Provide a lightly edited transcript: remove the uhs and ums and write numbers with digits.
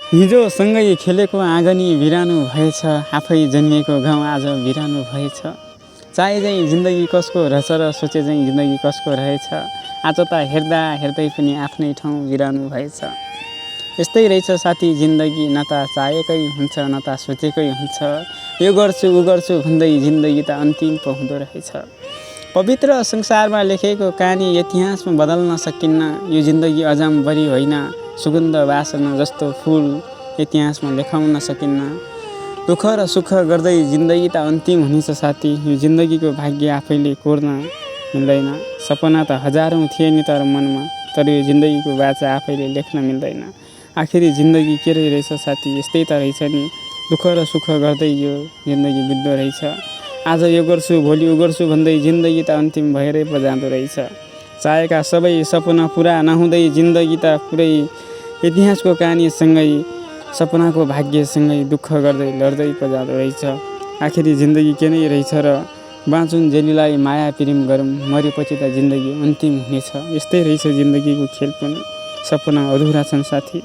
हिजो सँगै खेलेको आँगनी बिरानो भएछ, आफै जन्मिएको गाउँ आज बिरानो भएछ। चाहे चाहिँ जिन्दगी कसको रहेछ र सोचे चाहिँ जिन्दगी कसको रहेछ, आज त हेर्दा हेर्दै पनि आफ्नै ठाउँ बिरानो भएछ। यस्तै रहेछ साथी जिन्दगी, न त चाहेकै हुन्छ न त सोचेकै हुन्छ। यो गर्छु उ गर्छु भन्दै जिन्दगी त अन्तिम पो हुँदो रहेछ। पवित्र संसारमा लेखेको कहानी इतिहासमा बदल्न सकिन्न। यो जिन्दगी अजामबरी होइन, सुगन्ध वासना जस्तो फुल इतिहासमा लेखाउन सकिन्न। दुःख र सुख गर्दै जिन्दगी त अन्तिम हुनेछ साथी। यो जिन्दगीको भाग्य आफैले कोर्न मिल्दैन। सपना त हजारौँ थिए नि तर मनमा, तर यो जिन्दगीको बाचा आफैले लेख्न मिल्दैन। आखिरी जिन्दगी के रहेछ साथी, यस्तै त रहेछ नि। दुःख र सुख गर्दै यो जिन्दगी बित्दो रहेछ। आज यो गर्छु भोलि उ गर्छु भन्दै जिन्दगी त अन्तिम भएरै पो जाँदो रहेछ। चाहेका सबै सपना पुरा नहुँदै जिन्दगी त पुरै इतिहासको कहानीसँगै सपनाको भाग्यसँगै दुःख गर्दै लड्दै पो जाँदो रहेछ। आखिरी जिन्दगी के नै रहेछ र बाँचुन् जेलीलाई माया प्रेम गरौँ, मरेपछि त जिन्दगी अन्तिम हुनेछ। यस्तै रहेछ जिन्दगीको खेल पनि, सपना अधुरा छन् साथी।